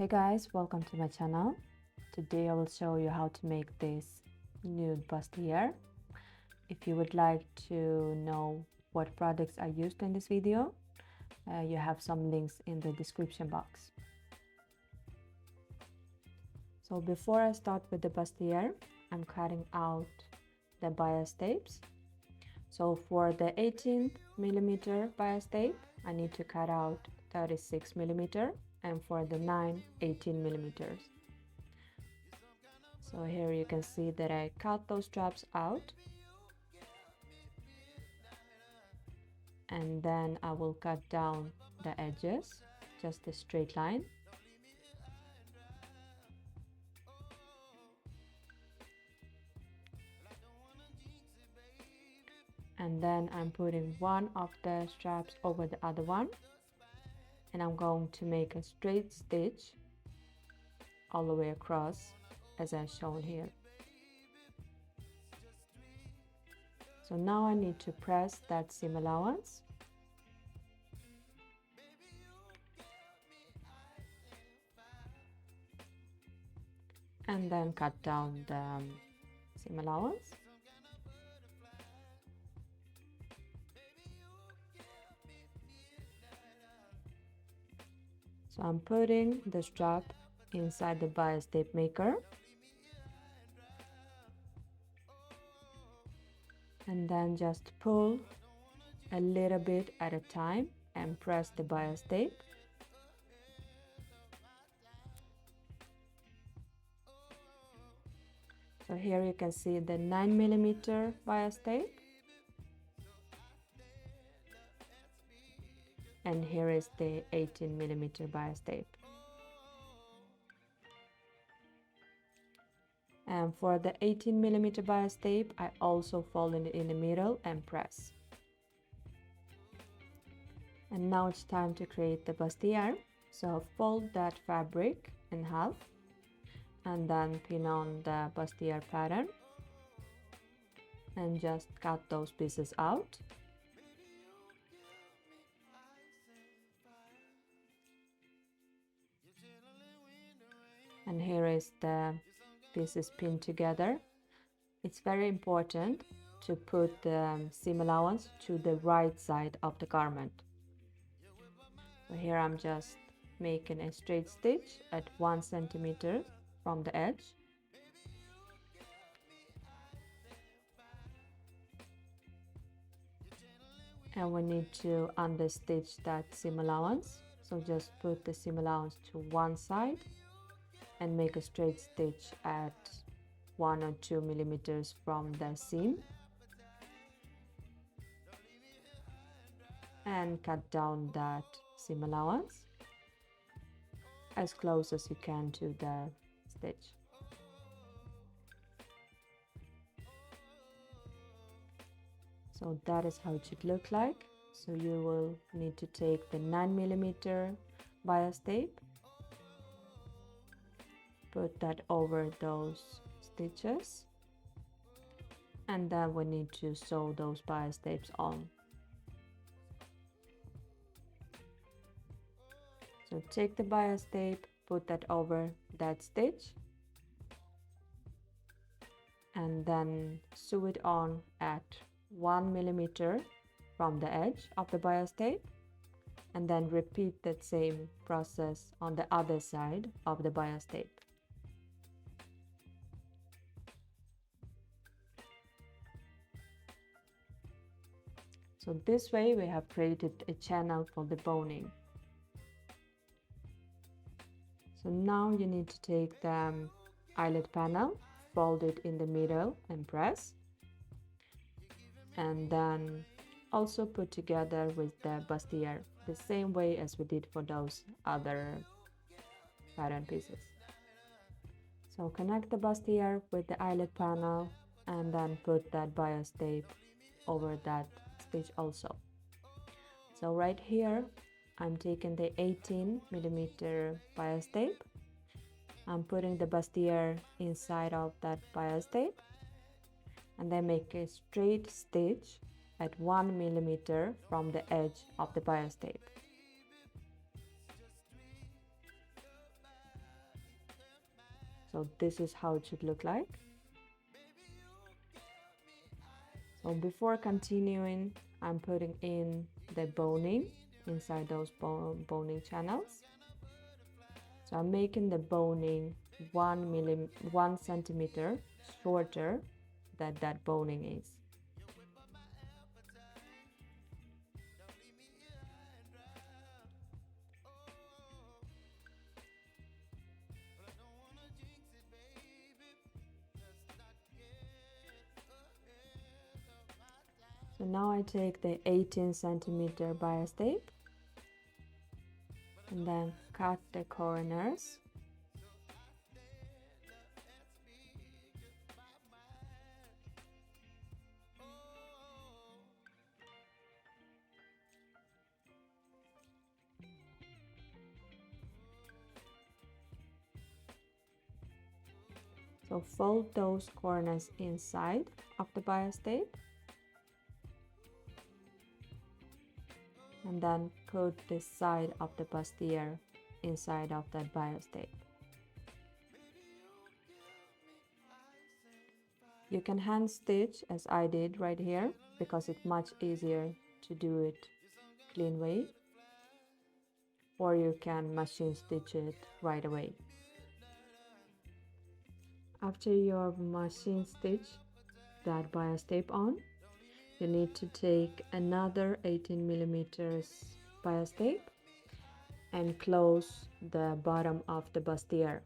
Hey guys, welcome to my channel. Today I will show you how to make this nude bustier. If you would like to know what products I used in this video, you have some links in the description box. So before I start with the bustier, I'm cutting out the bias tapes. So for the 18mm bias tape, I need to cut out 36mm, and for the 18mm. So here you can see that I cut those straps out, and then I will cut down the edges, just a straight line. And then I'm putting one of the straps over the other one, and I'm going to make a straight stitch all the way across as I've shown here. So now I need to press that seam allowance, and then cut down the seam allowance. So I'm putting the strap inside the bias tape maker, and then just pull a little bit at a time and press the bias tape. So here you can see the 9mm bias tape, and here is the 18mm bias tape. And for the 18mm bias tape, I also fold it in the middle and press. And now it's time to create the bustier. So fold that fabric in half and then pin on the bustier pattern and just cut those pieces out. And here is the pieces pinned together. It's very important to put the seam allowance to the right side of the garment. So here I'm just making a straight stitch at 1 centimeter from the edge. And we need to understitch that seam allowance. So just put the seam allowance to one side and make a straight stitch at 1 or 2 millimeters from the seam, and cut down that seam allowance as close as you can to the stitch. So that is how it should look like. So you will need to take the 9mm bias tape, put that over those stitches, and then we need to sew those bias tapes on. So take the bias tape, put that over that stitch, and then sew it on at 1 millimeter from the edge of the bias tape, and then repeat that same process on the other side of the bias tape. So this way we have created a channel for the boning. So now you need to take the eyelet panel, fold it in the middle and press, and then also put together with the bustier the same way as we did for those other pattern pieces. So connect the bustier with the eyelet panel and then put that bias tape over that stitch also. So right here I'm taking the 18mm bias tape. I'm putting the bustier inside of that bias tape, and then make a straight stitch at 1 millimeter from the edge of the bias tape. So this is how it should look like. So before continuing, I'm putting in the boning inside those boning channels. So I'm making the boning 1 centimeter shorter than that boning is. So now I take the 18 centimeter bias tape and then cut the corners. So fold those corners inside of the bias tape and then put the side of the bustier inside of that bias tape. You can hand stitch as I did right here because it's much easier to do it clean way, or you can machine stitch it right away. After your machine stitch that bias tape on, you need to take another 18 millimeters bias tape and close the bottom of the bustier,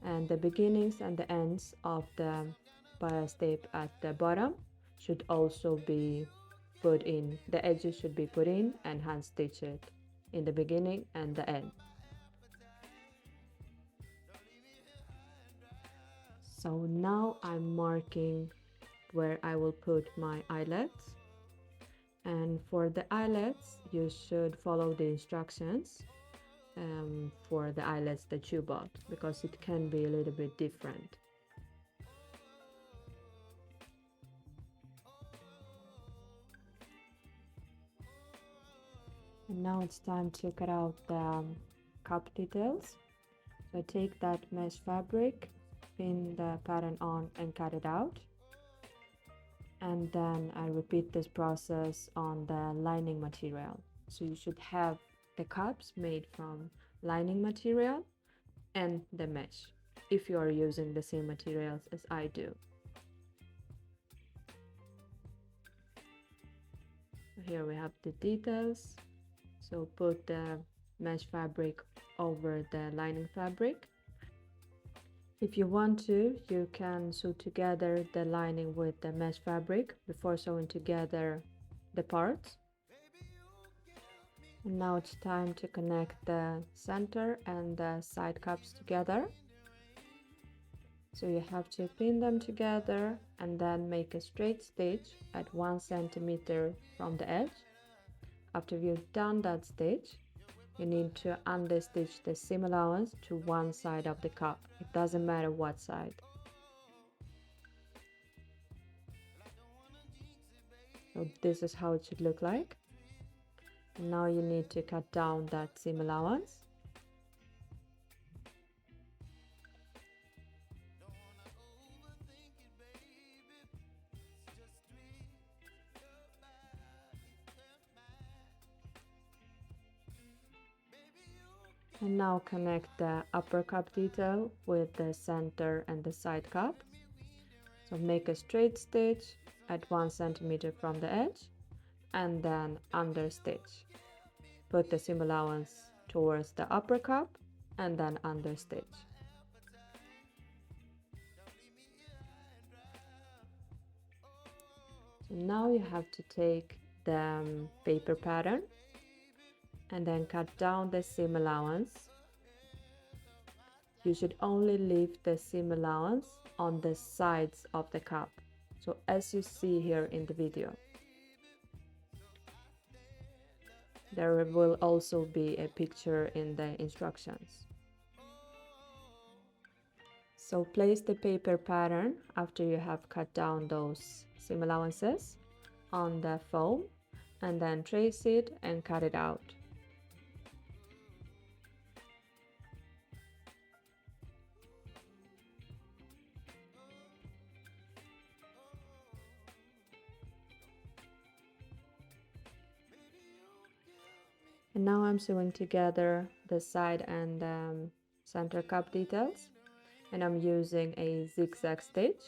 and the beginnings and the ends of the bias tape at the bottom should also be put in. The edges should be put in and hand stitch it in the beginning and the end. So now I'm marking where I will put my eyelets, and for the eyelets you should follow the instructions for the eyelets that you bought, because it can be a little bit different. And now it's time to cut out the cup details. So take that mesh fabric, pin the pattern on and cut it out. And then I repeat this process on the lining material. So you should have the cups made from lining material and the mesh, if you are using the same materials as I do. Here we have the details. So put the mesh fabric over the lining fabric. If you want to, you can sew together the lining with the mesh fabric before sewing together the parts. And now it's time to connect the center and the side cups together. So you have to pin them together and then make a straight stitch at 1 centimeter from the edge. After you've done that stitch, you need to understitch the seam allowance to one side of the cup. It doesn't matter what side. So this is how it should look like. And now you need to cut down that seam allowance. And now connect the upper cup detail with the center and the side cup. So make a straight stitch at 1 centimeter from the edge and then understitch. Put the seam allowance towards the upper cup and then understitch. So now you have to take the paper pattern and then cut down the seam allowance. You should only leave the seam allowance on the sides of the cup, so as you see here in the video. There will also be a picture in the instructions. So place the paper pattern after you have cut down those seam allowances on the foam and then trace it and cut it out. And now I'm sewing together the side and center cup details, and I'm using a zigzag stitch.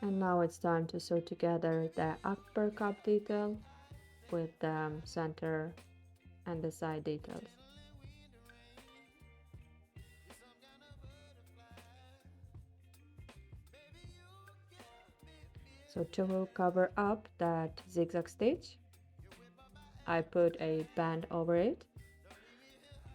And now it's time to sew together the upper cup detail with the center and the side details. So to cover up that zigzag stitch, I put a band over it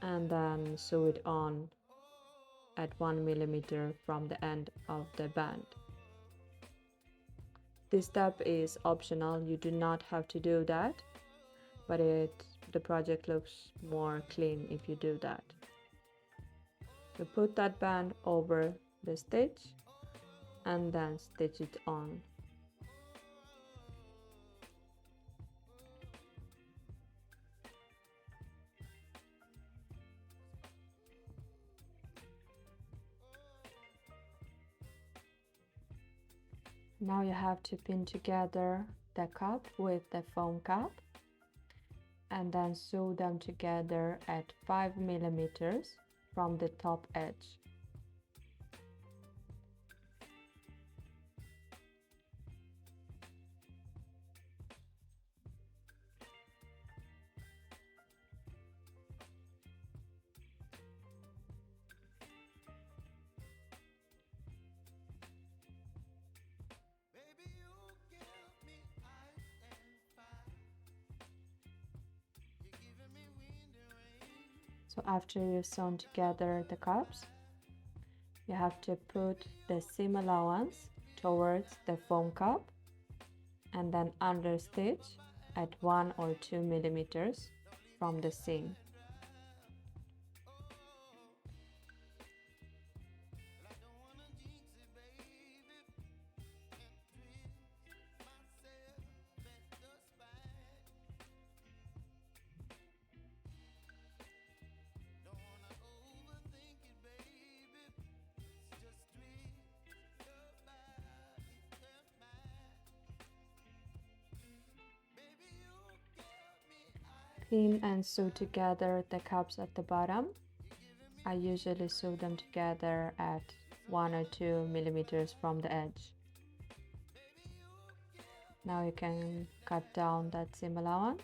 and then sew it on at 1 millimeter from the end of the band. This step is optional, you do not have to do that, but the project looks more clean if you do that. So put that band over the stitch and then stitch it on. Now you have to pin together the cup with the foam cup and then sew them together at 5 millimeters from the top edge. So after you've sewn together the cups, you have to put the seam allowance towards the foam cup and then understitch at 1 or 2 millimeters from the seam. Pin and sew together the cups at the bottom. I usually sew them together at 1 or 2 millimeters from the edge. Now you can cut down that seam allowance.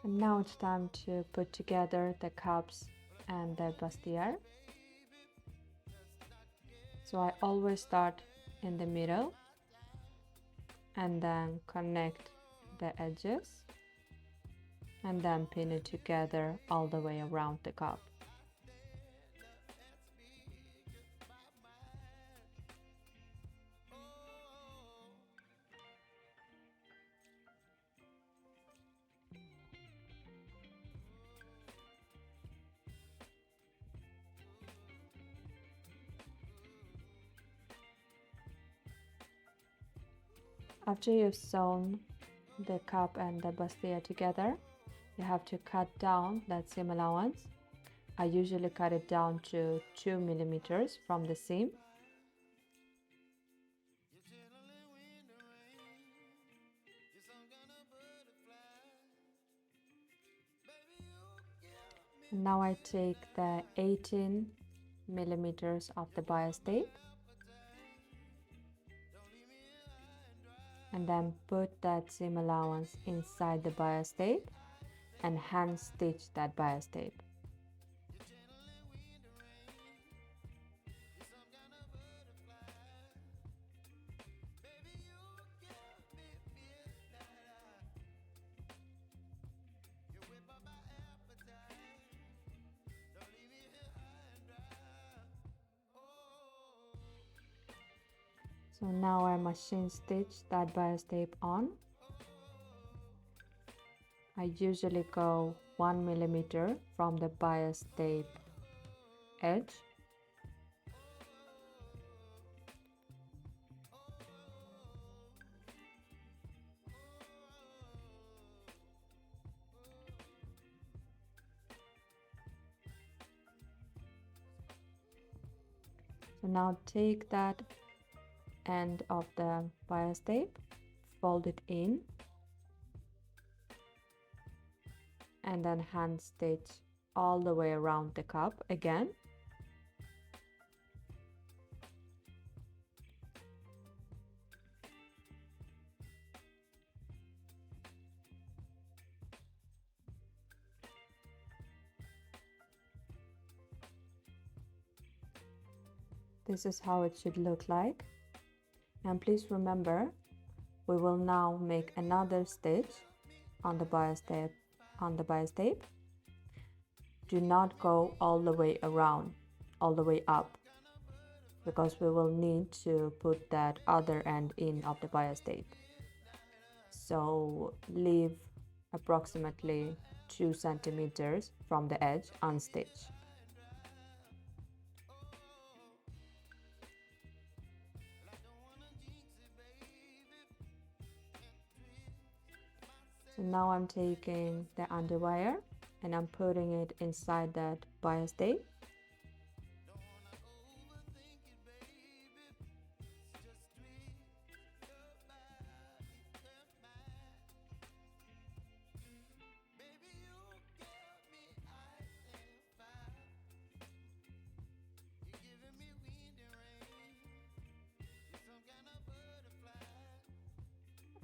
And now it's time to put together the cups and the bustier. So I always start in the middle and then connect the edges and then pin it together all the way around the cup. After you've sewn the cup and the bustier together, you have to cut down that seam allowance. I usually cut it down to 2 millimeters from the seam. And now I take the 18 millimeters of the bias tape and then put that seam allowance inside the bias tape and hand stitch that bias tape. So now I machine stitch that bias tape on. I usually go 1 millimeter from the bias tape edge. So now take that end of the bias tape, fold it in, and then hand stitch all the way around the cup again. This is how it should look like. And please remember, we will now make another stitch on the bias tape. Do not go all the way around, all the way up, because we will need to put that other end in of the bias tape. So leave approximately 2 centimeters from the edge unstitched. So now I'm taking the underwire and I'm putting it inside that bias tape.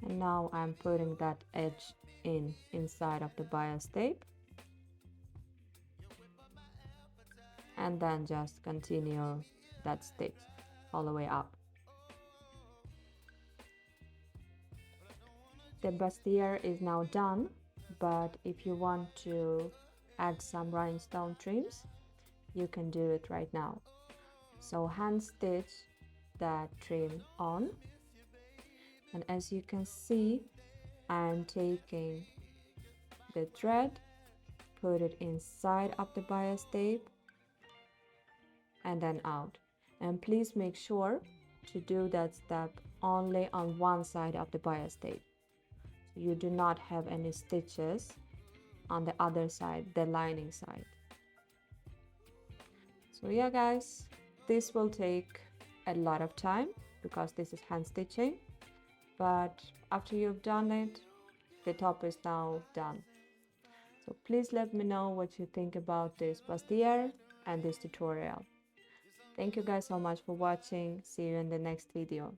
And now I'm putting that edge inside of the bias tape, and then just continue that stitch all the way up. The bustier is now done, but if you want to add some rhinestone trims, you can do it right now. So hand stitch that trim on, and as you can see, I'm taking the thread, put it inside of the bias tape, and then out. And please make sure to do that step only on one side of the bias tape. So you do not have any stitches on the other side, the lining side. So yeah guys, this will take a lot of time because this is hand stitching, but after you've done it, the top is now done. So please let me know what you think about this bustier and this tutorial. Thank you guys so much for watching. See you in the next video.